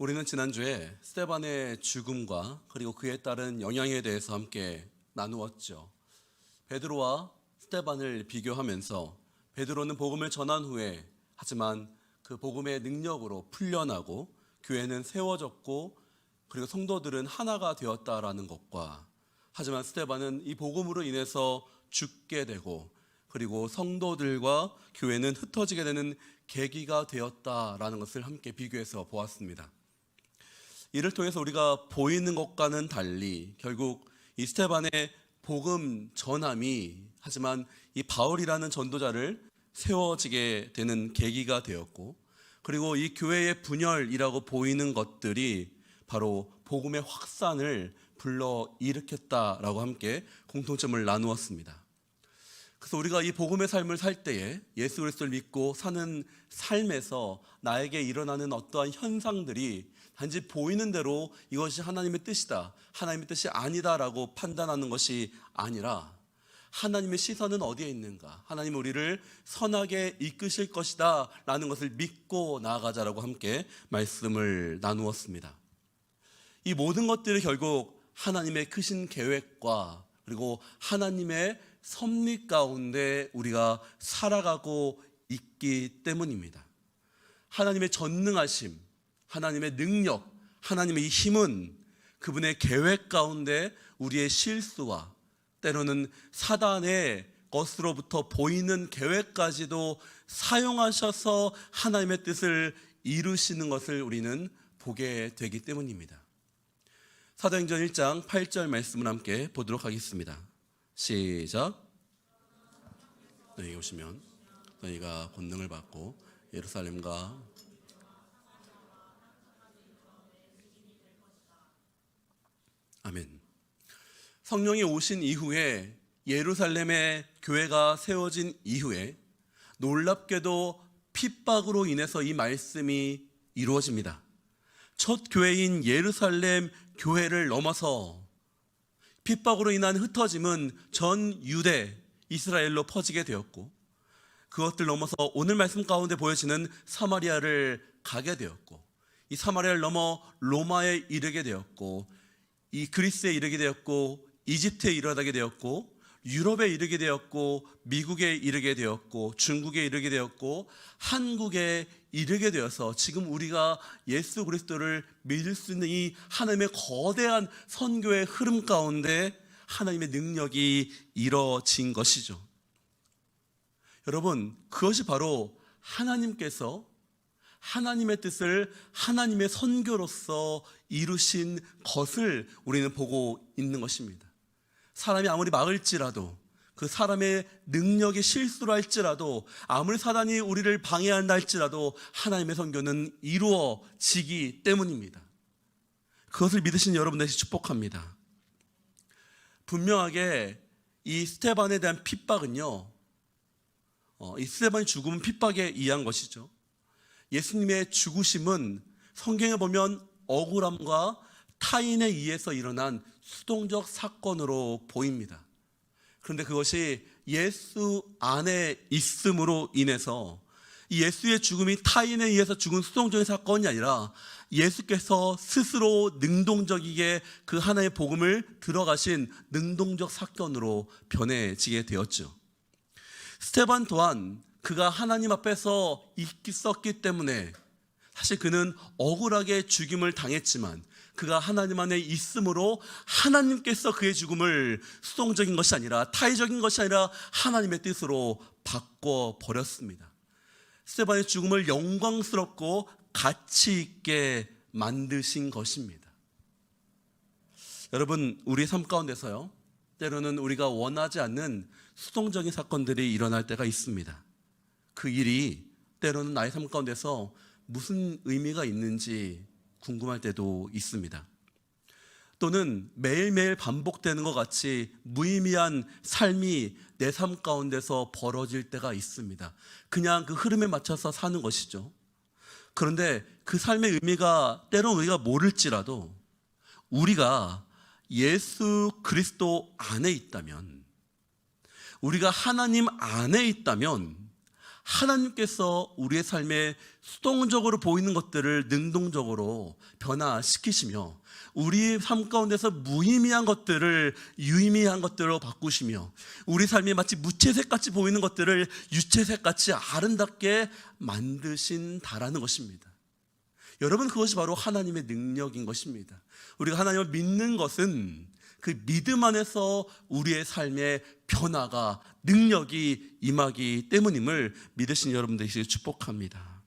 우리는 지난주에 스데반의 죽음과 그리고 그에 따른 영향에 대해서 함께 나누었죠. 베드로와 스데반을 비교하면서 베드로는 복음을 전한 후에 하지만 그 복음의 능력으로 풀려나고 교회는 세워졌고 그리고 성도들은 하나가 되었다라는 것과, 하지만 스데반은 이 복음으로 인해서 죽게 되고 그리고 성도들과 교회는 흩어지게 되는 계기가 되었다라는 것을 함께 비교해서 보았습니다. 이를 통해서 우리가 보이는 것과는 달리 결국 이 스데반의 복음 전함이 하지만 이 바울이라는 전도자를 세워지게 되는 계기가 되었고, 그리고 이 교회의 분열이라고 보이는 것들이 바로 복음의 확산을 불러일으켰다라고 함께 공통점을 나누었습니다. 그래서 우리가 이 복음의 삶을 살 때에 예수 그리스도를 믿고 사는 삶에서 나에게 일어나는 어떠한 현상들이 단지 보이는 대로 이것이 하나님의 뜻이다, 하나님의 뜻이 아니다라고 판단하는 것이 아니라 하나님의 시선은 어디에 있는가, 하나님 우리를 선하게 이끄실 것이다 라는 것을 믿고 나아가자라고 함께 말씀을 나누었습니다. 이 모든 것들이 결국 하나님의 크신 계획과 그리고 하나님의 섭리 가운데 우리가 살아가고 있기 때문입니다. 하나님의 전능하심, 하나님의 능력, 하나님의 힘은 그분의 계획 가운데 우리의 실수와 때로는 사단의 것으로부터 보이는 계획까지도 사용하셔서 하나님의 뜻을 이루시는 것을 우리는 보게 되기 때문입니다. 사도행전 1장 8절 말씀을 함께 보도록 하겠습니다. 시작. 너희가 오시면 너희가 권능을 받고 예루살렘과 아멘. 성령이 오신 이후에 예루살렘의 교회가 세워진 이후에 놀랍게도 핍박으로 인해서 이 말씀이 이루어집니다. 첫 교회인 예루살렘 교회를 넘어서 핍박으로 인한 흩어짐은 전 유대 이스라엘로 퍼지게 되었고, 그것들 넘어서 오늘 말씀 가운데 보여지는 사마리아를 가게 되었고, 이 사마리아를 넘어 로마에 이르게 되었고, 이 그리스에 이르게 되었고, 이집트에 이르게 되었고, 유럽에 이르게 되었고, 미국에 이르게 되었고, 중국에 이르게 되었고, 한국에 이르게 되어서 지금 우리가 예수 그리스도를 믿을 수 있는 이 하나님의 거대한 선교의 흐름 가운데 하나님의 능력이 이뤄진 것이죠. 여러분, 그것이 바로 하나님께서 하나님의 뜻을 하나님의 선교로서 이루신 것을 우리는 보고 있는 것입니다. 사람이 아무리 막을지라도, 그 사람의 능력이 실수를 할지라도, 아무리 사단이 우리를 방해한다 할지라도 하나님의 선교는 이루어지기 때문입니다. 그것을 믿으신 여러분 되시 축복합니다. 분명하게 이 스데반에 대한 핍박은요, 이 스데반의 죽음은 핍박에 의한 것이죠. 예수님의 죽으심은 성경에 보면 억울함과 타인에 의해서 일어난 수동적 사건으로 보입니다. 그런데 그것이 예수 안에 있음으로 인해서 이 예수의 죽음이 타인에 의해서 죽은 수동적인 사건이 아니라 예수께서 스스로 능동적이게 그 하나의 복음을 들어가신 능동적 사건으로 변해지게 되었죠. 스데반 또한 그가 하나님 앞에서 있었기 때문에 사실 그는 억울하게 죽임을 당했지만 그가 하나님 안에 있음으로 하나님께서 그의 죽음을 수동적인 것이 아니라 타의적인 것이 아니라 하나님의 뜻으로 바꿔버렸습니다. 스데반의 죽음을 영광스럽고 가치 있게 만드신 것입니다. 여러분, 우리 삶 가운데서요, 때로는 우리가 원하지 않는 수동적인 사건들이 일어날 때가 있습니다. 그 일이 때로는 나의 삶 가운데서 무슨 의미가 있는지 궁금할 때도 있습니다. 또는 매일매일 반복되는 것 같이 무의미한 삶이 내 삶 가운데서 벌어질 때가 있습니다. 그냥 그 흐름에 맞춰서 사는 것이죠. 그런데 그 삶의 의미가 때로는 우리가 모를지라도 우리가 예수 그리스도 안에 있다면, 우리가 하나님 안에 있다면 하나님께서 우리의 삶에 수동적으로 보이는 것들을 능동적으로 변화시키시며 우리의 삶 가운데서 무의미한 것들을 유의미한 것들로 바꾸시며 우리 삶이 마치 무채색같이 보이는 것들을 유채색같이 아름답게 만드신다라는 것입니다. 여러분, 그것이 바로 하나님의 능력인 것입니다. 우리가 하나님을 믿는 것은 그 믿음 안에서 우리의 삶의 변화가 능력이 임하기 때문임을 믿으신 여러분들이 축복합니다.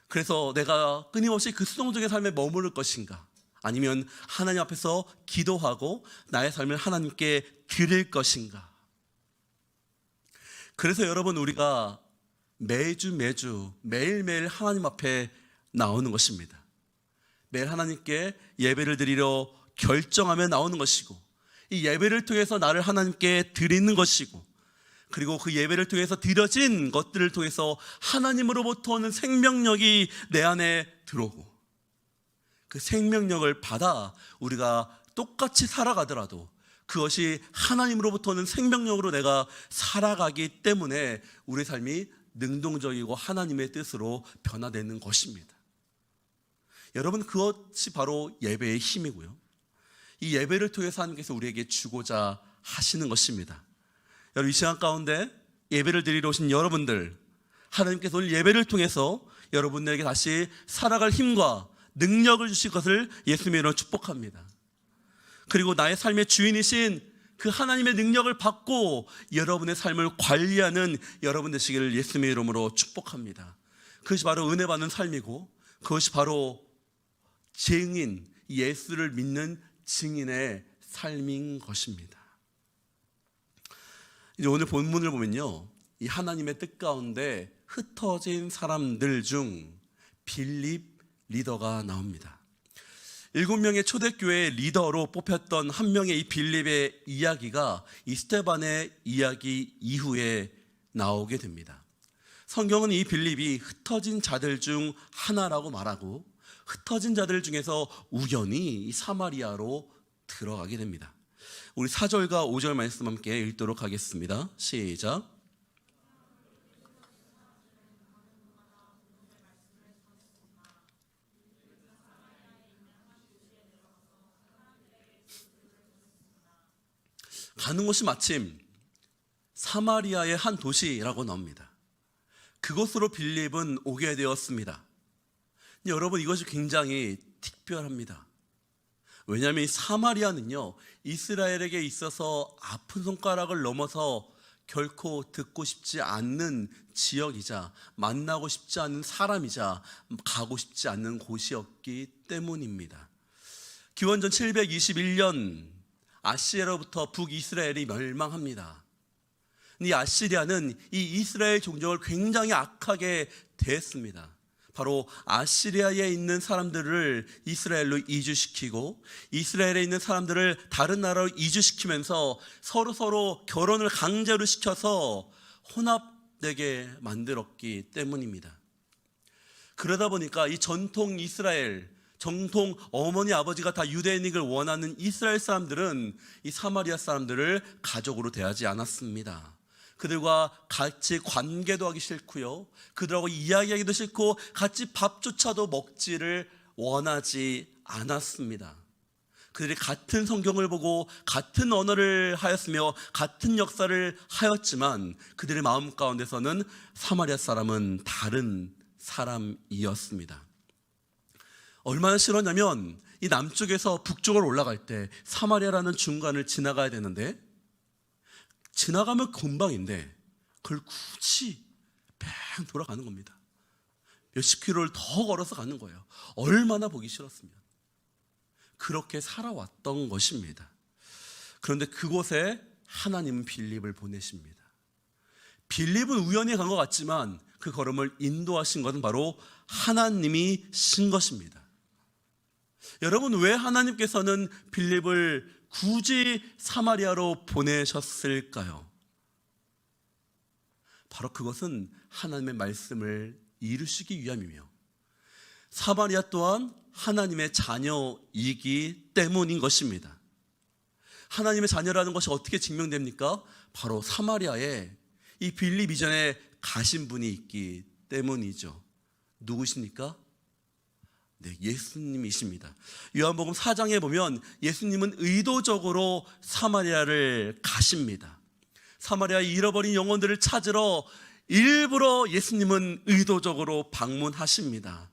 그래서 내가 끊임없이 그 수동적인 삶에 머무를 것인가, 아니면 하나님 앞에서 기도하고 나의 삶을 하나님께 드릴 것인가. 그래서 여러분, 우리가 매주 매일매일 하나님 앞에 나오는 것입니다. 매일 하나님께 예배를 드리려 결정하며 나오는 것이고, 이 예배를 통해서 나를 하나님께 드리는 것이고, 그리고 그 예배를 통해서 드려진 것들을 통해서 하나님으로부터 오는 생명력이 내 안에 들어오고, 그 생명력을 받아 우리가 똑같이 살아가더라도 그것이 하나님으로부터 오는 생명력으로 내가 살아가기 때문에 우리 삶이 능동적이고 하나님의 뜻으로 변화되는 것입니다. 여러분, 그것이 바로 예배의 힘이고요, 이 예배를 통해서 하나님께서 우리에게 주고자 하시는 것입니다. 여러분, 이 시간 가운데 예배를 드리러 오신 여러분들, 하나님께서 오늘 예배를 통해서 여러분들에게 다시 살아갈 힘과 능력을 주실 것을 예수님의 이름으로 축복합니다. 그리고 나의 삶의 주인이신 그 하나님의 능력을 받고 여러분의 삶을 관리하는 여러분 되시기를 예수님의 이름으로 축복합니다. 그것이 바로 은혜 받는 삶이고, 그것이 바로 증인, 예수를 믿는 증인의 삶인 것입니다. 이제 오늘 본문을 보면요, 이 하나님의 뜻 가운데 흩어진 사람들 중 빌립 리더가 나옵니다. 7명의 초대교회의 리더로 뽑혔던 한 명의 이 빌립의 이야기가 이 스데반의 이야기 이후에 나오게 됩니다. 성경은 이 빌립이 흩어진 자들 중 하나라고 말하고, 흩어진 자들 중에서 우연히 이 사마리아로 들어가게 됩니다. 우리 4절과 5절 말씀 함께 읽도록 하겠습니다. 시작. 가는 곳이 마침 사마리아의 한 도시라고 나옵니다. 그곳으로 빌립은 오게 되었습니다. 여러분, 이것이 굉장히 특별합니다. 왜냐하면 이 사마리아는요, 이스라엘에게 있어서 아픈 손가락을 넘어서 결코 듣고 싶지 않는 지역이자 만나고 싶지 않은 사람이자 가고 싶지 않는 곳이었기 때문입니다. 기원전 721년 아시리아로부터 북이스라엘이 멸망합니다. 이 아시리아는 이 이스라엘 종족을 굉장히 악하게 대했습니다. 바로 아시리아에 있는 사람들을 이스라엘로 이주시키고, 이스라엘에 있는 사람들을 다른 나라로 이주시키면서 서로 결혼을 강제로 시켜서 혼합되게 만들었기 때문입니다. 그러다 보니까 이 전통 이스라엘, 정통 어머니 아버지가 다 유대인을 원하는 이스라엘 사람들은 이 사마리아 사람들을 가족으로 대하지 않았습니다. 그들과 같이 관계도 하기 싫고요, 그들하고 이야기하기도 싫고 같이 밥조차도 먹지를 원하지 않았습니다. 그들이 같은 성경을 보고 같은 언어를 하였으며 같은 역사를 하였지만 그들의 마음 가운데서는 사마리아 사람은 다른 사람이었습니다. 얼마나 싫었냐면, 이 남쪽에서 북쪽으로 올라갈 때 사마리아라는 중간을 지나가야 되는데, 지나가면 금방인데 그걸 굳이 뺑 돌아가는 겁니다. 몇십 킬로를 더 걸어서 가는 거예요. 얼마나 보기 싫었으면. 그렇게 살아왔던 것입니다. 그런데 그곳에 하나님은 빌립을 보내십니다. 빌립은 우연히 간 것 같지만 그 걸음을 인도하신 것은 바로 하나님이 신 것입니다. 여러분, 왜 하나님께서는 빌립을 굳이 사마리아로 보내셨을까요? 바로 그것은 하나님의 말씀을 이루시기 위함이며, 사마리아 또한 하나님의 자녀이기 때문인 것입니다. 하나님의 자녀라는 것이 어떻게 증명됩니까? 바로 사마리아에 이 빌립 이전에 가신 분이 있기 때문이죠. 누구십니까? 네, 예수님이십니다. 요한복음 4장에 보면 예수님은 의도적으로 사마리아를 가십니다. 사마리아의 잃어버린 영혼들을 찾으러 일부러 예수님은 의도적으로 방문하십니다.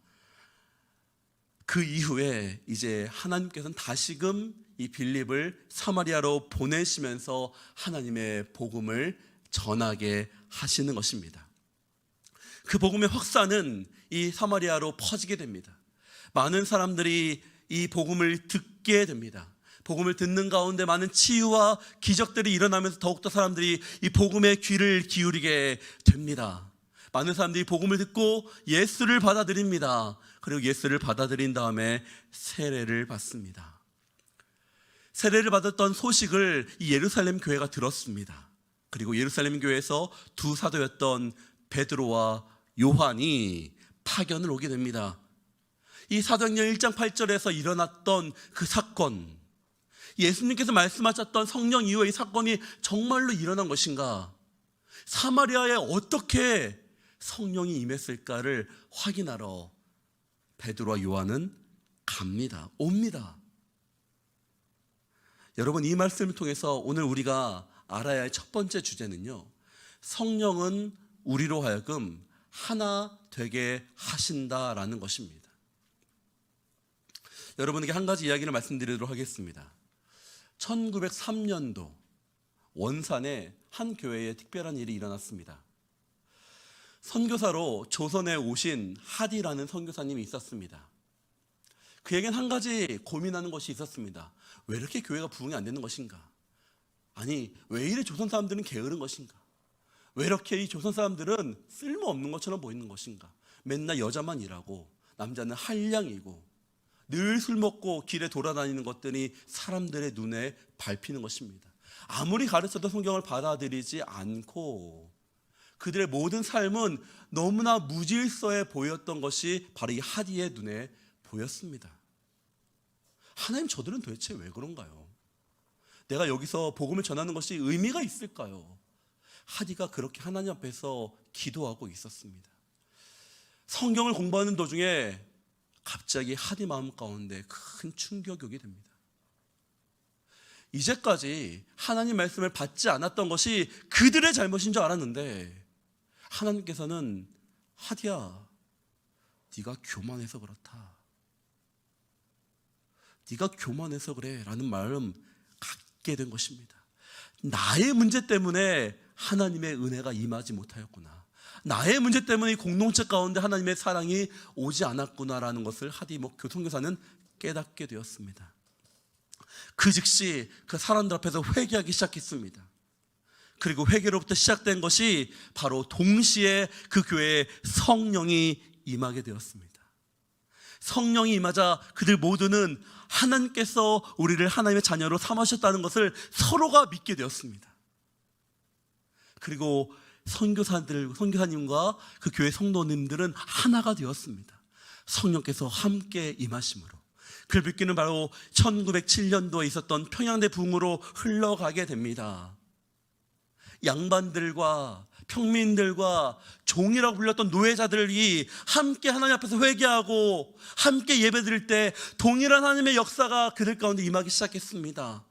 그 이후에 이제 하나님께서는 다시금 이 빌립을 사마리아로 보내시면서 하나님의 복음을 전하게 하시는 것입니다. 그 복음의 확산은 이 사마리아로 퍼지게 됩니다. 많은 사람들이 이 복음을 듣게 됩니다. 복음을 듣는 가운데 많은 치유와 기적들이 일어나면서 더욱더 사람들이 이 복음의 귀를 기울이게 됩니다. 많은 사람들이 복음을 듣고 예수를 받아들입니다. 그리고 예수를 받아들인 다음에 세례를 받습니다. 세례를 받았던 소식을 이 예루살렘 교회가 들었습니다. 그리고 예루살렘 교회에서 두 사도였던 베드로와 요한이 파견을 오게 됩니다. 이 사도행전 1장 8절에서 일어났던 그 사건, 예수님께서 말씀하셨던 성령 이후에 이 사건이 정말로 일어난 것인가, 사마리아에 어떻게 성령이 임했을까를 확인하러 베드로와 요한은 옵니다. 여러분, 이 말씀을 통해서 오늘 우리가 알아야 할 첫 번째 주제는요, 성령은 우리로 하여금 하나 되게 하신다라는 것입니다. 여러분에게 한 가지 이야기를 말씀드리도록 하겠습니다. 1903년도 원산에 한 교회에 특별한 일이 일어났습니다. 선교사로 조선에 오신 하디라는 선교사님이 있었습니다. 그에겐 한 가지 고민하는 것이 있었습니다. 왜 이렇게 교회가 부흥이 안 되는 것인가? 아니, 왜 이래 조선 사람들은 게으른 것인가? 왜 이렇게 이 조선 사람들은 쓸모없는 것처럼 보이는 것인가? 맨날 여자만 일하고 남자는 한량이고 늘 술 먹고 길에 돌아다니는 것들이 사람들의 눈에 밟히는 것입니다. 아무리 가르쳐도 성경을 받아들이지 않고 그들의 모든 삶은 너무나 무질서해 보였던 것이 바로 이 하디의 눈에 보였습니다. 하나님, 저들은 도대체 왜 그런가요? 내가 여기서 복음을 전하는 것이 의미가 있을까요? 하디가 그렇게 하나님 앞에서 기도하고 있었습니다. 성경을 공부하는 도중에 갑자기 하디 마음 가운데 큰 충격이 오게 됩니다. 이제까지 하나님 말씀을 받지 않았던 것이 그들의 잘못인 줄 알았는데 하나님께서는 하디야, 네가 교만해서 그렇다, 네가 교만해서 그래 라는 말을 갖게 된 것입니다. 나의 문제 때문에 하나님의 은혜가 임하지 못하였구나, 나의 문제 때문에 이 공동체 가운데 하나님의 사랑이 오지 않았구나라는 것을 하디 선교사는 깨닫게 되었습니다. 그 즉시 그 사람들 앞에서 회개하기 시작했습니다. 그리고 회개로부터 시작된 것이 바로 동시에 그 교회에 성령이 임하게 되었습니다. 성령이 임하자 그들 모두는 하나님께서 우리를 하나님의 자녀로 삼으셨다는 것을 서로가 믿게 되었습니다. 그리고 선교사님과 그 교회 성도님들은 하나가 되었습니다. 성령께서 함께 임하심으로 글빛기는 바로 1907년도에 있었던 평양대 부흥으로 흘러가게 됩니다. 양반들과 평민들과 종이라고 불렸던 노예자들이 함께 하나님 앞에서 회개하고 함께 예배드릴 때 동일한 하나님의 역사가 그들 가운데 임하기 시작했습니다.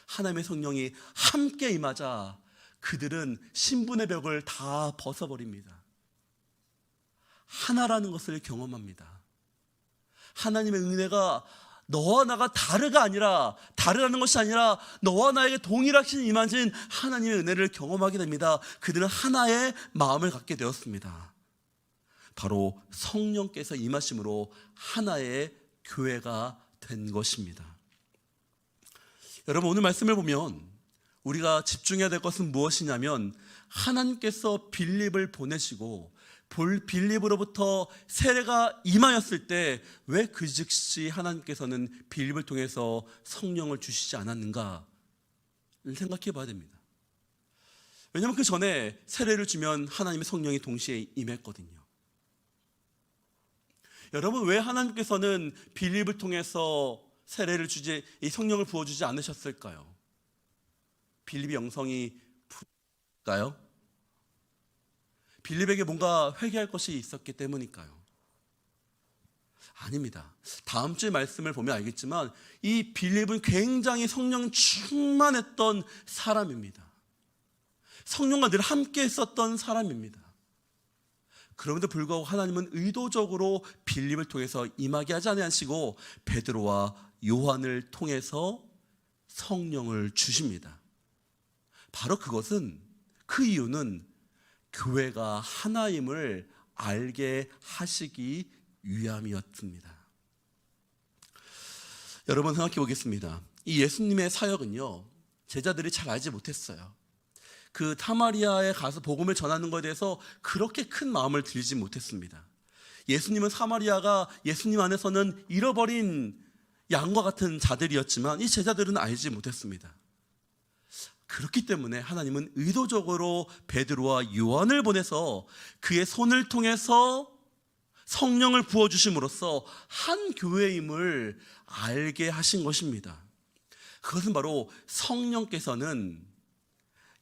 하나님의 성령이 함께 임하자 그들은 신분의 벽을 다 벗어버립니다. 하나라는 것을 경험합니다. 하나님의 은혜가 너와 나가 다르다는 것이 아니라 너와 나에게 동일하신 임하신 하나님의 은혜를 경험하게 됩니다. 그들은 하나의 마음을 갖게 되었습니다. 바로 성령께서 임하심으로 하나의 교회가 된 것입니다. 여러분, 오늘 말씀을 보면 우리가 집중해야 될 것은 무엇이냐면 하나님께서 빌립을 보내시고 빌립으로부터 세례가 임하였을 때 왜 그 즉시 하나님께서는 빌립을 통해서 성령을 주시지 않았는가를 생각해 봐야 됩니다. 왜냐하면 그 전에 세례를 주면 하나님의 성령이 동시에 임했거든요. 여러분, 왜 하나님께서는 빌립을 통해서 세례를 주지, 이 성령을 부어주지 않으셨을까요? 빌립의 영성이 부을까요? 빌립에게 뭔가 회개할 것이 있었기 때문일까요? 아닙니다. 다음 주의 말씀을 보면 알겠지만 이 빌립은 굉장히 성령 충만했던 사람입니다. 성령과 늘 함께 있었던 사람입니다. 그럼에도 불구하고 하나님은 의도적으로 빌립을 통해서 임하게 하지 아니하시고 베드로와 요한을 통해서 성령을 주십니다. 바로 그 이유는 교회가 하나임을 알게 하시기 위함이었습니다. 여러분 생각해 보겠습니다. 이 예수님의 사역은요, 제자들이 잘 알지 못했어요. 그 사마리아에 가서 복음을 전하는 것에 대해서 그렇게 큰 마음을 들이지 못했습니다. 예수님은 사마리아가 예수님 안에서는 잃어버린 양과 같은 자들이었지만 이 제자들은 알지 못했습니다. 그렇기 때문에 하나님은 의도적으로 베드로와 요한을 보내서 그의 손을 통해서 성령을 부어주심으로써 한 교회임을 알게 하신 것입니다. 그것은 바로 성령께서는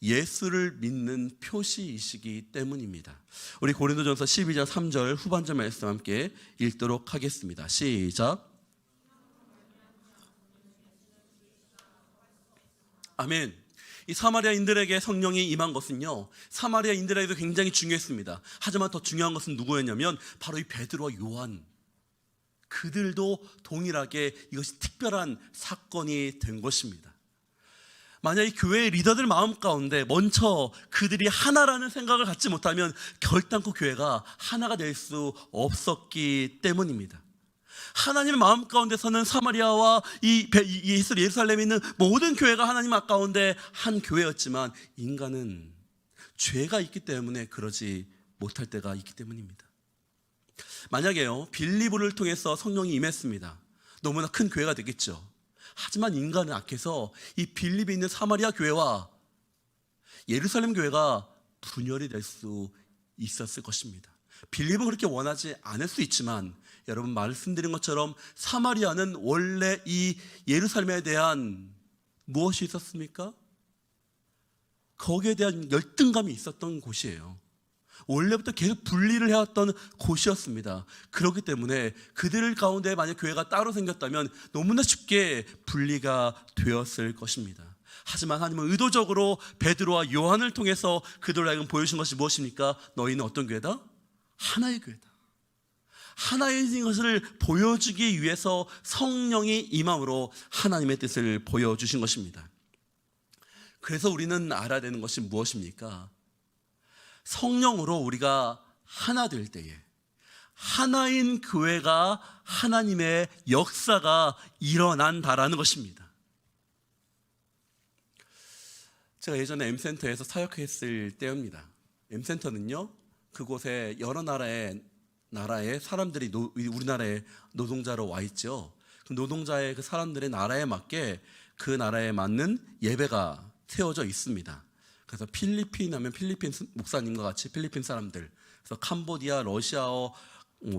예수를 믿는 표시이시기 때문입니다. 우리 고린도전서 12장 3절 후반절 말씀 함께 읽도록 하겠습니다. 시작. 아멘. 이 사마리아인들에게 성령이 임한 것은요, 사마리아인들에게도 굉장히 중요했습니다. 하지만 더 중요한 것은 누구였냐면 바로 이 베드로와 요한, 그들도 동일하게 이것이 특별한 사건이 된 것입니다. 만약 이 교회의 리더들 마음 가운데 먼저 그들이 하나라는 생각을 갖지 못하면 결단코 교회가 하나가 될 수 없었기 때문입니다. 하나님의 마음 가운데서는 사마리아와 이 예루살렘에 있는 모든 교회가 하나님 가운데 한 교회였지만 인간은 죄가 있기 때문에 그러지 못할 때가 있기 때문입니다. 만약에요, 빌립을 통해서 성령이 임했습니다. 너무나 큰 교회가 되겠죠. 하지만 인간은 악해서 이 빌립에 있는 사마리아 교회와 예루살렘 교회가 분열이 될 수 있었을 것입니다. 빌립은 그렇게 원하지 않을 수 있지만 여러분 말씀드린 것처럼 사마리아는 원래 이 예루살렘에 대한 무엇이 있었습니까? 거기에 대한 열등감이 있었던 곳이에요. 원래부터 계속 분리를 해왔던 곳이었습니다. 그렇기 때문에 그들 가운데 만약 교회가 따로 생겼다면 너무나 쉽게 분리가 되었을 것입니다. 하지만 하나님은 의도적으로 베드로와 요한을 통해서 그들을 하여금 보여주신 것이 무엇입니까? 너희는 어떤 교회다? 하나의 교회다. 하나인 것을 보여주기 위해서 성령이 임함으로 하나님의 뜻을 보여주신 것입니다. 그래서 우리는 알아야 되는 것이 무엇입니까? 성령으로 우리가 하나 될 때에 하나인 교회가 하나님의 역사가 일어난다라는 것입니다. 제가 예전에 M센터에서 사역했을 때입니다. M센터는요, 그곳에 여러 나라의 사람들이 우리나라에 노동자로 와 있죠. 그 노동자의 그 사람들의 나라에 맞게 그 나라에 맞는 예배가 세워져 있습니다. 그래서 필리핀 하면 필리핀 목사님과 같이 필리핀 사람들, 그래서 캄보디아, 러시아어,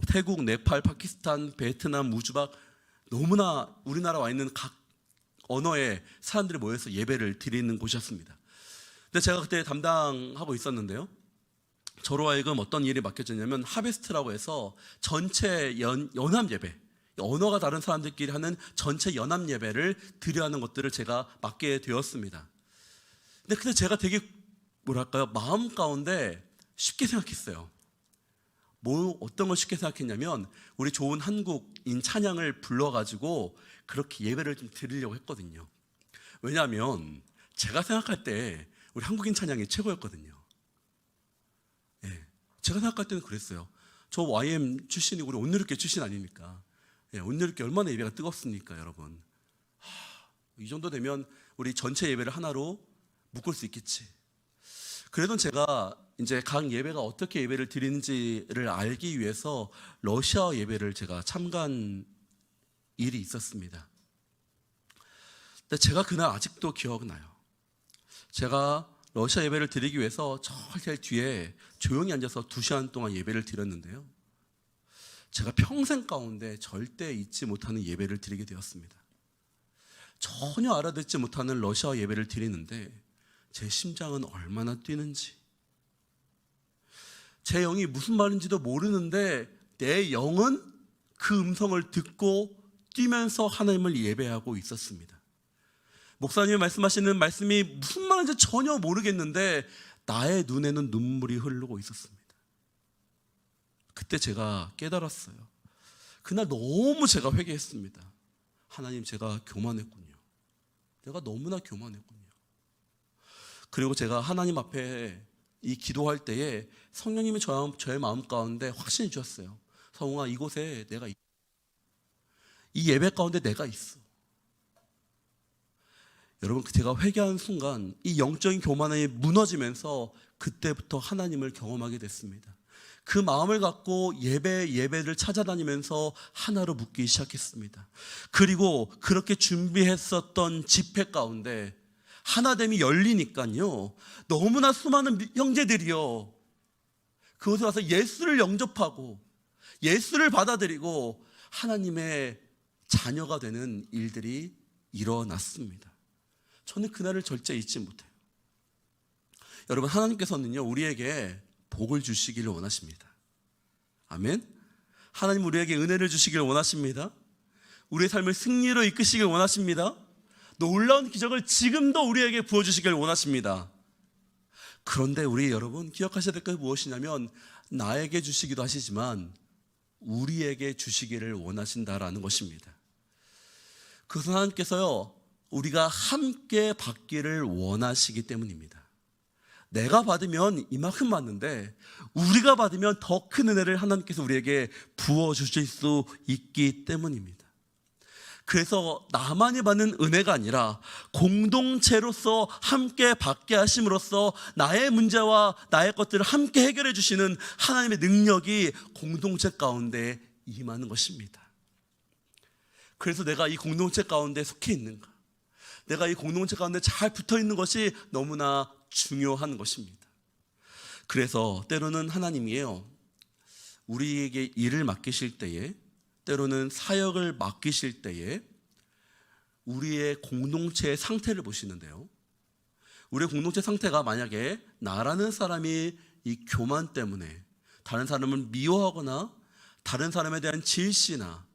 태국, 네팔, 파키스탄, 베트남, 우즈박, 너무나 우리나라 와 있는 각 언어의 사람들이 모여서 예배를 드리는 곳이었습니다. 근데 제가 그때 담당하고 있었는데요, 저로 하여금 어떤 일이 맡겨졌냐면 하베스트라고 해서 전체 연합 예배, 언어가 다른 사람들끼리 하는 전체 연합 예배를 드려야 하는 것들을 제가 맡게 되었습니다. 근데 제가 되게 마음 가운데 쉽게 생각했어요. 어떤 걸 쉽게 생각했냐면 우리 좋은 한국인 찬양을 불러가지고 그렇게 예배를 좀 드리려고 했거든요. 왜냐하면 제가 생각할 때 우리 한국인 찬양이 최고였거든요. 제가 생각할 때는 그랬어요. 저 YM 출신이고 우리 온누리교회 출신 아닙니까? 온누리교회 얼마나 예배가 뜨겁습니까, 여러분? 이 정도 되면 우리 전체 예배를 하나로 묶을 수 있겠지. 그래도 제가 이제 각 예배가 어떻게 예배를 드리는지를 알기 위해서 러시아 예배를 제가 참가한 일이 있었습니다. 근데 제가 그날 아직도 기억나요. 제가 러시아 예배를 드리기 위해서 저 뒤에 조용히 앉아서 2시간 동안 예배를 드렸는데요, 제가 평생 가운데 절대 잊지 못하는 예배를 드리게 되었습니다. 전혀 알아듣지 못하는 러시아 예배를 드리는데 제 심장은 얼마나 뛰는지, 제 영이 무슨 말인지도 모르는데 내 영은 그 음성을 듣고 뛰면서 하나님을 예배하고 있었습니다. 목사님이 말씀하시는 말씀이 무슨 말인지 전혀 모르겠는데 나의 눈에는 눈물이 흐르고 있었습니다. 그때 제가 깨달았어요. 그날 너무 제가 회개했습니다. 하나님, 제가 교만했군요. 내가 너무나 교만했군요. 그리고 제가 하나님 앞에 이 기도할 때에 성령님이 저의 마음 가운데 확신이 주셨어요. 성웅아, 이곳에 내가 있어. 이 예배 가운데 내가 있어. 여러분, 제가 회개한 순간 이 영적인 교만이 무너지면서 그때부터 하나님을 경험하게 됐습니다. 그 마음을 갖고 예배를 찾아다니면서 하나로 묻기 시작했습니다. 그리고 그렇게 준비했었던 집회 가운데 하나됨이 열리니까요, 너무나 수많은 형제들이요, 그곳에 와서 예수를 영접하고 예수를 받아들이고 하나님의 자녀가 되는 일들이 일어났습니다. 저는 그날을 절대 잊지 못해요. 여러분, 하나님께서는요, 우리에게 복을 주시기를 원하십니다. 아멘. 하나님 우리에게 은혜를 주시기를 원하십니다. 우리의 삶을 승리로 이끄시길 원하십니다. 놀라운 기적을 지금도 우리에게 부어주시길 원하십니다. 그런데 우리 여러분, 기억하셔야 될 것이 무엇이냐면 나에게 주시기도 하시지만 우리에게 주시기를 원하신다라는 것입니다. 그것은 하나님께서요, 우리가 함께 받기를 원하시기 때문입니다. 내가 받으면 이만큼 받는데 우리가 받으면 더 큰 은혜를 하나님께서 우리에게 부어주실 수 있기 때문입니다. 그래서 나만이 받는 은혜가 아니라 공동체로서 함께 받게 하심으로써 나의 문제와 나의 것들을 함께 해결해 주시는 하나님의 능력이 공동체 가운데 임하는 것입니다. 그래서 내가 이 공동체 가운데 속해 있는가, 내가 이 공동체 가운데 잘 붙어 있는 것이 너무나 중요한 것입니다. 그래서 때로는 하나님이요, 우리에게 일을 맡기실 때에, 때로는 사역을 맡기실 때에 우리의 공동체의 상태를 보시는데요, 우리의 공동체 상태가 만약에 나라는 사람이 이 교만 때문에 다른 사람을 미워하거나 다른 사람에 대한 질시나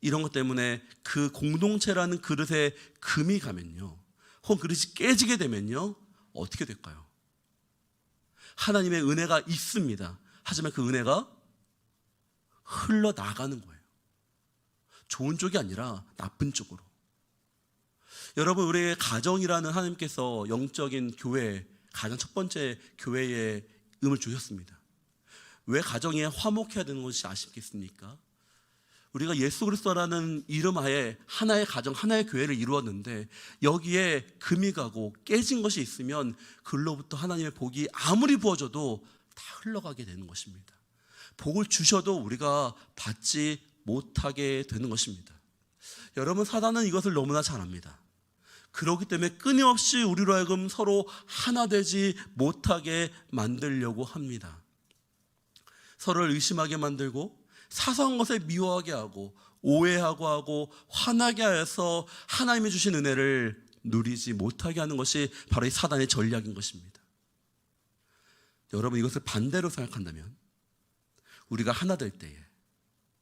이런 것 때문에 그 공동체라는 그릇에 금이 가면요, 혹은 그릇이 깨지게 되면요, 어떻게 될까요? 하나님의 은혜가 있습니다. 하지만 그 은혜가 흘러나가는 거예요. 좋은 쪽이 아니라 나쁜 쪽으로. 여러분, 우리의 가정이라는 하나님께서 영적인 교회, 가장 첫 번째 교회에 음을 주셨습니다. 왜 가정에 화목해야 되는 것이 아쉽겠습니까? 우리가 예수 그리스도라는 이름 하에 하나의 가정, 하나의 교회를 이루었는데 여기에 금이 가고 깨진 것이 있으면 그로부터 하나님의 복이 아무리 부어져도 다 흘러가게 되는 것입니다. 복을 주셔도 우리가 받지 못하게 되는 것입니다. 여러분, 사단은 이것을 너무나 잘 압니다. 그렇기 때문에 끊임없이 우리로 하여금 서로 하나 되지 못하게 만들려고 합니다. 서로를 의심하게 만들고 사소한 것에 미워하게 하고 오해하고 하고 화나게 하여서 하나님이 주신 은혜를 누리지 못하게 하는 것이 바로 이 사단의 전략인 것입니다. 여러분, 이것을 반대로 생각한다면 우리가 하나 될 때에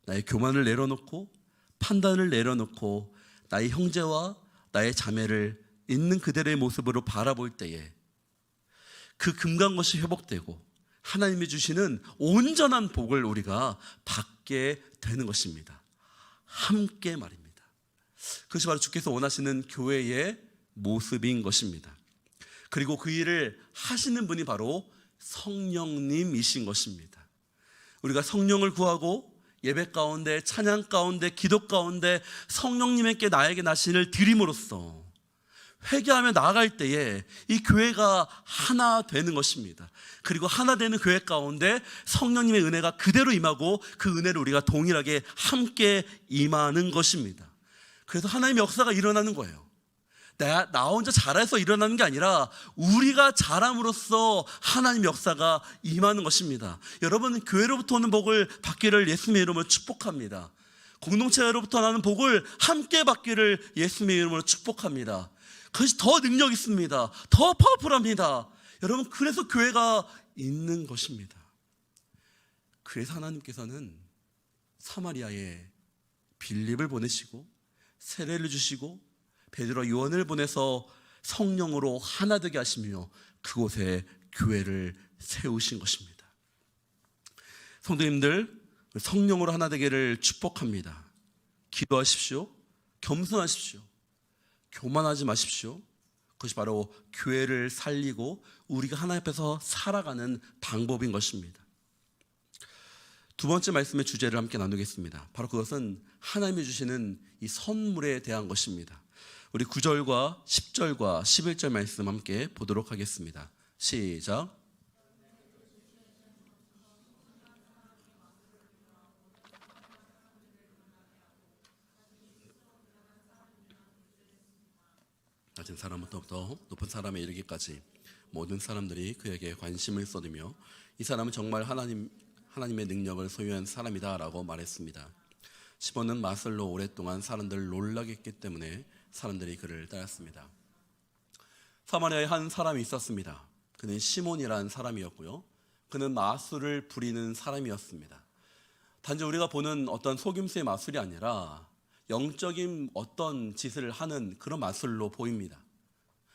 나의 교만을 내려놓고 판단을 내려놓고 나의 형제와 나의 자매를 있는 그대로의 모습으로 바라볼 때에 그 금간 것이 회복되고 하나님이 주시는 온전한 복을 우리가 받게 되는 것입니다. 함께 말입니다. 그것이 바로 주께서 원하시는 교회의 모습인 것입니다. 그리고 그 일을 하시는 분이 바로 성령님이신 것입니다. 우리가 성령을 구하고 예배 가운데, 찬양 가운데, 기도 가운데 성령님께 나에게 나신을 드림으로써 회개하며 나아갈 때에 이 교회가 하나 되는 것입니다. 그리고 하나 되는 교회 가운데 성령님의 은혜가 그대로 임하고 그 은혜를 우리가 동일하게 함께 임하는 것입니다. 그래서 하나님의 역사가 일어나는 거예요. 나 혼자 잘해서 일어나는 게 아니라 우리가 잘함으로써 하나님의 역사가 임하는 것입니다. 여러분, 교회로부터 오는 복을 받기를 예수님의 이름으로 축복합니다. 공동체로부터 나는 복을 함께 받기를 예수님의 이름으로 축복합니다. 그것이 더 능력 있습니다. 더 파워풀합니다. 여러분, 그래서 교회가 있는 것입니다. 그래서 하나님께서는 사마리아에 빌립을 보내시고 세례를 주시고 베드로 요한을 보내서 성령으로 하나 되게 하시며 그곳에 교회를 세우신 것입니다. 성도님들, 성령으로 하나 되기를 축복합니다. 기도하십시오. 겸손하십시오. 교만하지 마십시오. 그것이 바로 교회를 살리고 우리가 하나님 앞에서 살아가는 방법인 것입니다. 두 번째 말씀의 주제를 함께 나누겠습니다. 바로 그것은 하나님이 주시는 이 선물에 대한 것입니다. 우리 9절과 10절과 11절 말씀 함께 보도록 하겠습니다. 시작. 낮은 사람부터 높은 사람에 이르기까지 모든 사람들이 그에게 관심을 쏟으며 이 사람은 정말 하나님의 능력을 소유한 사람이다 라고 말했습니다. 시몬은 마술로 오랫동안 사람들을 놀라게 했기 때문에 사람들이 그를 따랐습니다. 사마리아에 한 사람이 있었습니다. 그는 시몬이라는 사람이었고요. 그는 마술을 부리는 사람이었습니다. 단지 우리가 보는 어떤 속임수의 마술이 아니라 영적인 어떤 짓을 하는 그런 마술로 보입니다.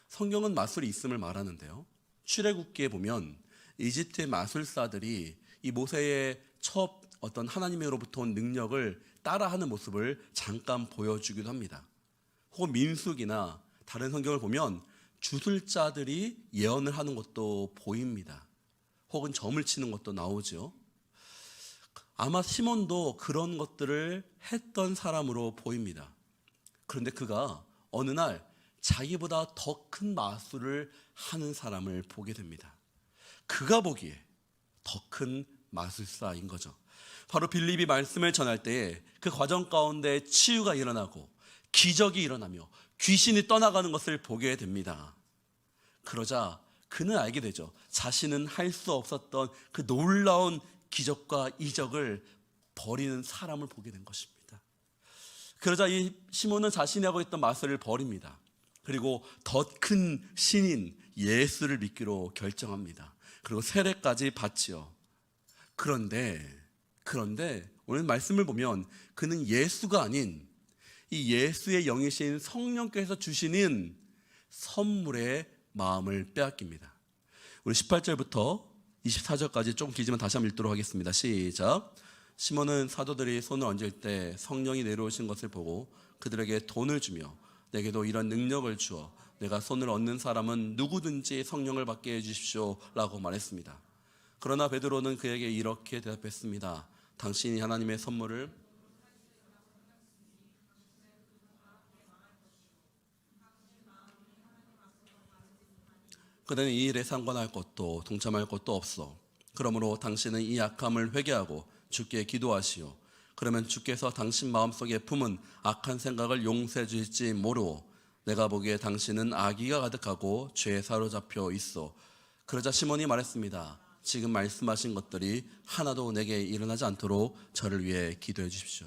성경은 마술이 있음을 말하는데요. 출애굽기에 보면 이집트의 마술사들이 이 모세의 첫 어떤 하나님으로부터 온 능력을 따라하는 모습을 잠깐 보여주기도 합니다. 혹은 민수기나 다른 성경을 보면 주술자들이 예언을 하는 것도 보입니다. 혹은 점을 치는 것도 나오죠. 아마 시몬도 그런 것들을 했던 사람으로 보입니다. 그런데 그가 어느 날 자기보다 더 큰 마술을 하는 사람을 보게 됩니다. 그가 보기에 더 큰 마술사인 거죠. 바로 빌립이 말씀을 전할 때에 그 과정 가운데 치유가 일어나고 기적이 일어나며 귀신이 떠나가는 것을 보게 됩니다. 그러자 그는 알게 되죠. 자신은 할 수 없었던 그 놀라운 기적과 이적을 버리는 사람을 보게 된 것입니다. 그러자 이 시몬은 자신이 하고 있던 마술을 버립니다. 그리고 더 큰 신인 예수를 믿기로 결정합니다. 그리고 세례까지 받지요. 그런데 오늘 말씀을 보면 그는 예수가 아닌 이 예수의 영이신 성령께서 주시는 선물의 마음을 빼앗깁니다. 우리 18절부터 24절까지 조금 길지만 다시 한번 읽도록 하겠습니다. 시작. 시몬은 사도들이 손을 얹을 때 성령이 내려오신 것을 보고 그들에게 돈을 주며 내게도 이런 능력을 주어 내가 손을 얹는 사람은 누구든지 성령을 받게 해주십시오 라고 말했습니다. 그러나 베드로는 그에게 이렇게 대답했습니다. 당신이 하나님의 선물을 그대는 이 일에 상관할 것도 동참할 것도 없어. 그러므로 당신은 이 악함을 회개하고 주께 기도하시오. 그러면 주께서 당신 마음속에 품은 악한 생각을 용서해 주실지 모르오. 내가 보기에 당신은 악의가 가득하고 죄에 사로잡혀 있어. 그러자 시몬이 말했습니다. 지금 말씀하신 것들이 하나도 내게 일어나지 않도록 저를 위해 기도해 주십시오.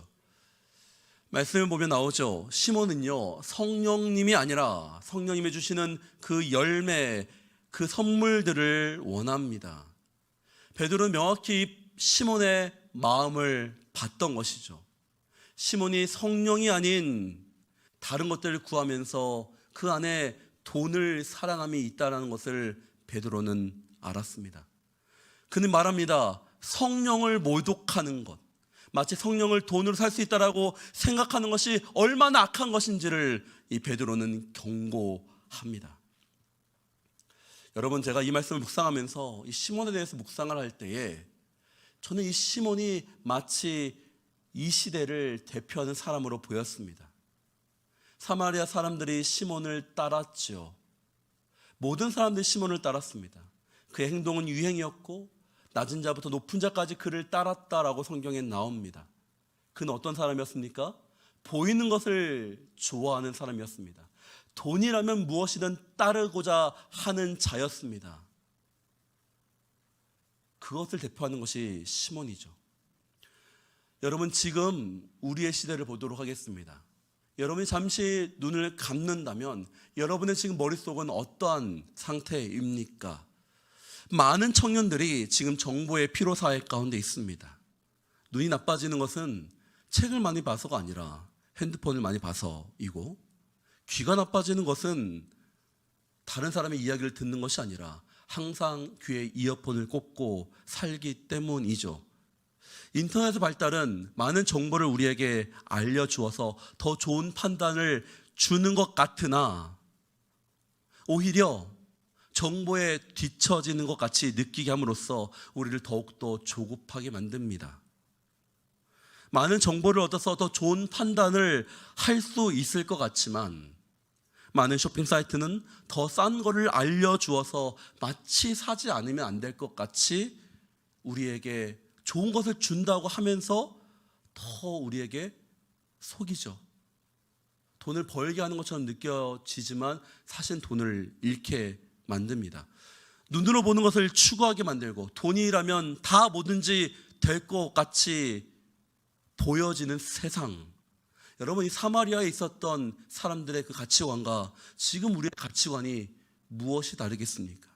말씀을 보면 나오죠. 시몬은요, 성령님이 아니라 성령님이 주시는 그 열매, 그 선물들을 원합니다. 베드로는 명확히 시몬의 마음을 봤던 것이죠. 시몬이 성령이 아닌 다른 것들을 구하면서 그 안에 돈을 사랑함이 있다는 것을 베드로는 알았습니다. 그는 말합니다. 성령을 모독하는 것, 마치 성령을 돈으로 살 수 있다라고 생각하는 것이 얼마나 악한 것인지를 이 베드로는 경고합니다. 여러분, 제가 이 말씀을 묵상하면서 이 시몬에 대해서 묵상을 할 때에 저는 이 시몬이 마치 이 시대를 대표하는 사람으로 보였습니다. 사마리아 사람들이 시몬을 따랐죠. 모든 사람들이 시몬을 따랐습니다. 그의 행동은 유행이었고 낮은 자부터 높은 자까지 그를 따랐다라고 성경에 나옵니다. 그는 어떤 사람이었습니까? 보이는 것을 좋아하는 사람이었습니다. 돈이라면 무엇이든 따르고자 하는 자였습니다. 그것을 대표하는 것이 시몬이죠. 여러분, 지금 우리의 시대를 보도록 하겠습니다. 여러분이 잠시 눈을 감는다면 여러분의 지금 머릿속은 어떠한 상태입니까? 많은 청년들이 지금 정보의 피로사회 가운데 있습니다. 눈이 나빠지는 것은 책을 많이 봐서가 아니라 핸드폰을 많이 봐서이고, 귀가 나빠지는 것은 다른 사람의 이야기를 듣는 것이 아니라 항상 귀에 이어폰을 꽂고 살기 때문이죠. 인터넷의 발달은 많은 정보를 우리에게 알려주어서 더 좋은 판단을 주는 것 같으나 오히려 정보에 뒤처지는 것 같이 느끼게 함으로써 우리를 더욱더 조급하게 만듭니다. 많은 정보를 얻어서 더 좋은 판단을 할 수 있을 것 같지만 많은 쇼핑 사이트는 더 싼 거를 알려주어서 마치 사지 않으면 안 될 것 같이 우리에게 좋은 것을 준다고 하면서 더 우리에게 속이죠. 돈을 벌게 하는 것처럼 느껴지지만 사실 돈을 잃게 만듭니다. 눈으로 보는 것을 추구하게 만들고 돈이라면 다 뭐든지 될 것 같이 보여지는 세상. 여러분, 이 사마리아에 있었던 사람들의 그 가치관과 지금 우리의 가치관이 무엇이 다르겠습니까?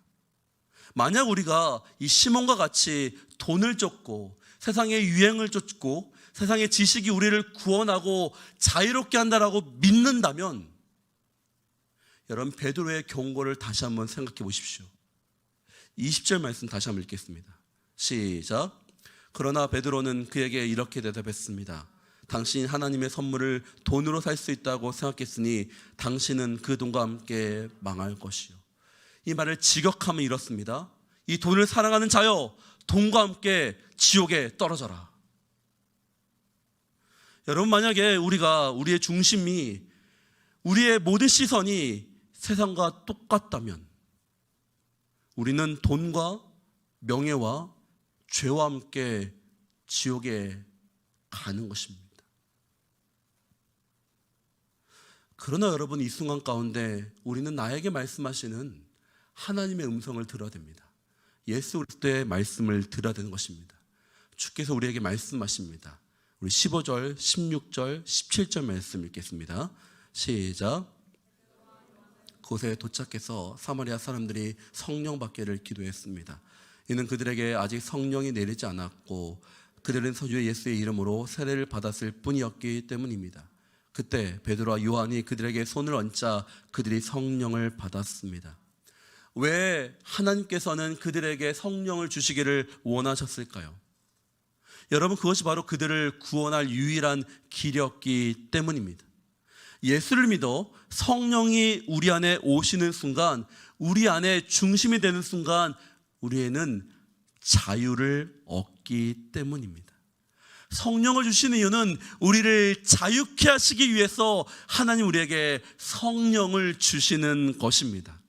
만약 우리가 이 시몬과 같이 돈을 쫓고 세상의 유행을 쫓고 세상의 지식이 우리를 구원하고 자유롭게 한다라고 믿는다면 여러분, 베드로의 경고를 다시 한번 생각해 보십시오. 20절 말씀 다시 한번 읽겠습니다. 시작. 그러나 베드로는 그에게 이렇게 대답했습니다. 당신이 하나님의 선물을 돈으로 살 수 있다고 생각했으니 당신은 그 돈과 함께 망할 것이요. 이 말을 직역하면 이렇습니다. 이 돈을 사랑하는 자여, 돈과 함께 지옥에 떨어져라. 여러분, 만약에 우리의 중심이, 우리의 모든 시선이 세상과 똑같다면 우리는 돈과 명예와 죄와 함께 지옥에 가는 것입니다. 그러나 여러분, 이 순간 가운데 우리는 나에게 말씀하시는 하나님의 음성을 들어야 됩니다. 예수 그리스도의 말씀을 들어야 되는 것입니다. 주께서 우리에게 말씀하십니다. 우리 15절, 16절, 17절 말씀 읽겠습니다. 시작. 그곳에 도착해서 사마리아 사람들이 성령 받기를 기도했습니다. 이는 그들에게 아직 성령이 내리지 않았고 그들은 주 예수의 이름으로 세례를 받았을 뿐이었기 때문입니다. 그때 베드로와 요한이 그들에게 손을 얹자 그들이 성령을 받았습니다. 왜 하나님께서는 그들에게 성령을 주시기를 원하셨을까요? 여러분, 그것이 바로 그들을 구원할 유일한 길이었기 때문입니다. 예수를 믿어 성령이 우리 안에 오시는 순간, 우리 안에 중심이 되는 순간 우리에는 자유를 얻기 때문입니다. 성령을 주시는 이유는 우리를 자유케 하시기 위해서 하나님 우리에게 성령을 주시는 것입니다.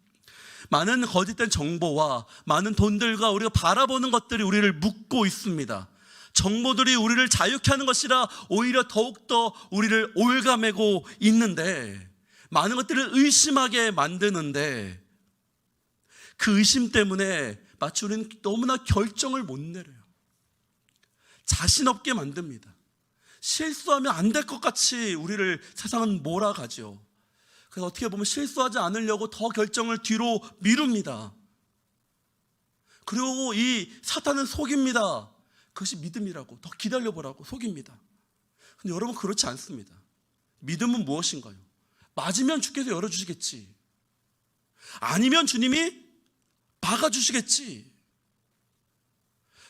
많은 거짓된 정보와 많은 돈들과 우리가 바라보는 것들이 우리를 묶고 있습니다. 정보들이 우리를 자유케 하는 것이라 오히려 더욱더 우리를 올가매고 있는데, 많은 것들을 의심하게 만드는데 그 의심 때문에 마치 우리는 너무나 결정을 못 내려요. 자신 없게 만듭니다. 실수하면 안 될 것 같이 우리를 세상은 몰아가죠. 그래서 어떻게 보면 실수하지 않으려고 더 결정을 뒤로 미룹니다. 그리고 이 사탄은 속입니다. 그것이 믿음이라고, 더 기다려보라고 속입니다. 근데 여러분, 그렇지 않습니다. 믿음은 무엇인가요? 맞으면 주께서 열어주시겠지, 아니면 주님이 막아주시겠지.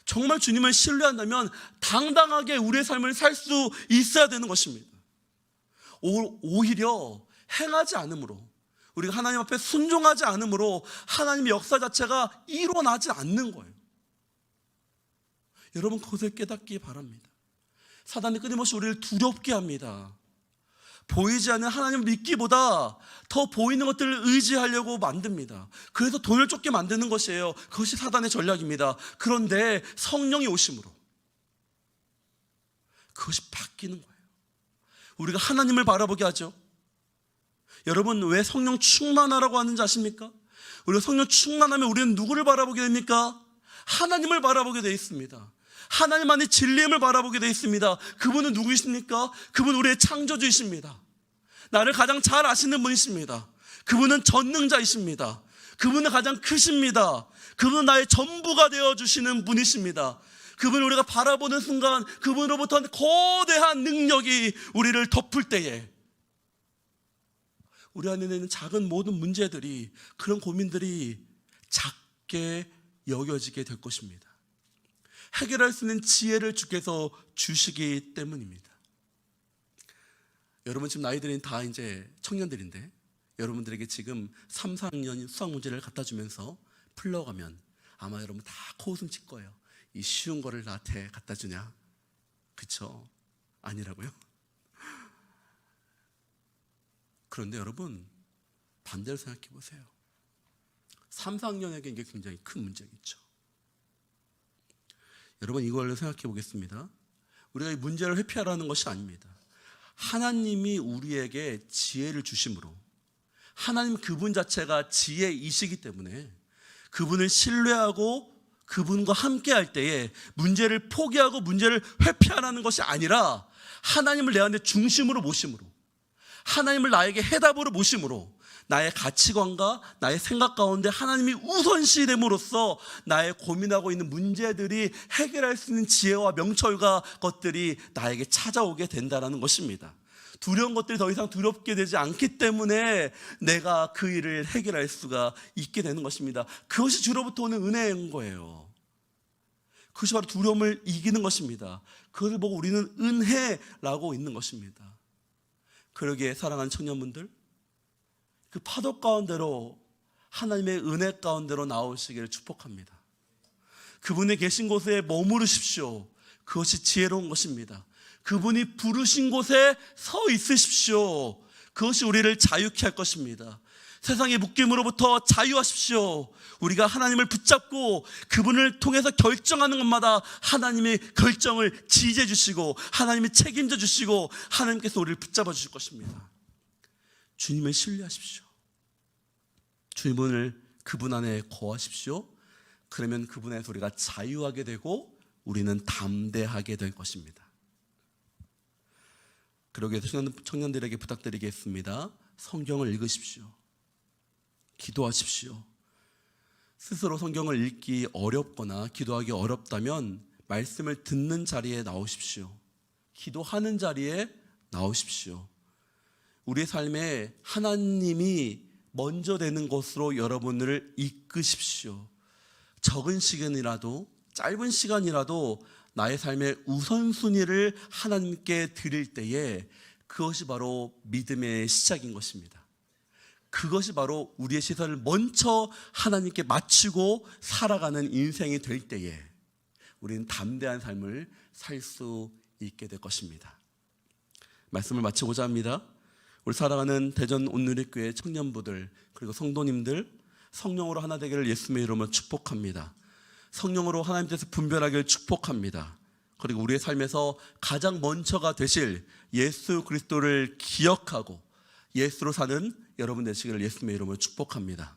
정말 주님을 신뢰한다면 당당하게 우리의 삶을 살 수 있어야 되는 것입니다. 오히려 행하지 않음으로, 우리가 하나님 앞에 순종하지 않음으로 하나님의 역사 자체가 일어나지 않는 거예요. 여러분, 그것을 깨닫기 바랍니다. 사단이 끊임없이 우리를 두렵게 합니다. 보이지 않는 하나님을 믿기보다 더 보이는 것들을 의지하려고 만듭니다. 그래서 돈을 쫓게 만드는 것이에요. 그것이 사단의 전략입니다. 그런데 성령이 오심으로 그것이 바뀌는 거예요. 우리가 하나님을 바라보게 하죠. 여러분, 왜 성령 충만하라고 하는지 아십니까? 우리가 성령 충만하면 우리는 누구를 바라보게 됩니까? 하나님을 바라보게 되어 있습니다. 하나님 안에 진리임을 바라보게 되어 있습니다. 그분은 누구이십니까? 그분은 우리의 창조주이십니다. 나를 가장 잘 아시는 분이십니다. 그분은 전능자이십니다. 그분은 가장 크십니다. 그분은 나의 전부가 되어주시는 분이십니다. 그분을 우리가 바라보는 순간 그분으로부터 거대한 능력이 우리를 덮을 때에 우리 안에 있는 작은 모든 문제들이, 그런 고민들이 작게 여겨지게 될 것입니다. 해결할 수 있는 지혜를 주께서 주시기 때문입니다. 여러분 지금 나이들은 다 이제 청년들인데 여러분들에게 지금 3, 4학년 수학 문제를 갖다 주면서 풀러가면 아마 여러분 다 코웃음 칠 거예요. 이 쉬운 거를 나한테 갖다 주냐? 그쵸? 아니라고요? 그런데 여러분 반대로 생각해 보세요. 3, 4학년에게 이게 굉장히 큰 문제겠죠. 여러분 이걸로 생각해 보겠습니다. 우리가 이 문제를 회피하라는 것이 아닙니다. 하나님이 우리에게 지혜를 주심으로, 하나님 그분 자체가 지혜이시기 때문에 그분을 신뢰하고 그분과 함께 할 때에 문제를 포기하고 문제를 회피하라는 것이 아니라 하나님을 내 안에 중심으로 모심으로, 하나님을 나에게 해답으로 모심으로, 나의 가치관과 나의 생각 가운데 하나님이 우선시 됨으로써 나의 고민하고 있는 문제들이 해결할 수 있는 지혜와 명철과 것들이 나에게 찾아오게 된다는 것입니다. 두려운 것들이 더 이상 두렵게 되지 않기 때문에 내가 그 일을 해결할 수가 있게 되는 것입니다. 그것이 주로부터 오는 은혜인 거예요. 그것이 바로 두려움을 이기는 것입니다. 그것을 보고 우리는 은혜라고 있는 것입니다. 그러기에 사랑하는 청년분들, 그 파도 가운데로 하나님의 은혜 가운데로 나오시기를 축복합니다. 그분이 계신 곳에 머무르십시오. 그것이 지혜로운 것입니다. 그분이 부르신 곳에 서 있으십시오. 그것이 우리를 자유케 할 것입니다. 세상의 묶임으로부터 자유하십시오. 우리가 하나님을 붙잡고 그분을 통해서 결정하는 것마다 하나님의 결정을 지지해 주시고 하나님이 책임져 주시고 하나님께서 우리를 붙잡아 주실 것입니다. 주님을 신뢰하십시오. 주님을 그분 안에 거하십시오. 그러면 그분에서 우리가 자유하게 되고 우리는 담대하게 될 것입니다. 그러기 위해서 청년들에게 부탁드리겠습니다. 성경을 읽으십시오. 기도하십시오. 스스로 성경을 읽기 어렵거나 기도하기 어렵다면 말씀을 듣는 자리에 나오십시오. 기도하는 자리에 나오십시오. 우리의 삶에 하나님이 먼저 되는 것으로 여러분을 이끄십시오. 적은 시간이라도, 짧은 시간이라도 나의 삶의 우선순위를 하나님께 드릴 때에 그것이 바로 믿음의 시작인 것입니다. 그것이 바로 우리의 시선을 먼저 하나님께 맞추고 살아가는 인생이 될 때에 우리는 담대한 삶을 살 수 있게 될 것입니다. 말씀을 마치고자 합니다. 우리 사랑하는 대전 온누리교회 청년부들 그리고 성도님들, 성령으로 하나 되기를 예수님의 이름으로 축복합니다. 성령으로 하나님께서 분별하기를 축복합니다. 그리고 우리의 삶에서 가장 먼저가 되실 예수 그리스도를 기억하고 예수로 사는 여러분 되시기를 예수님의 이름으로 축복합니다.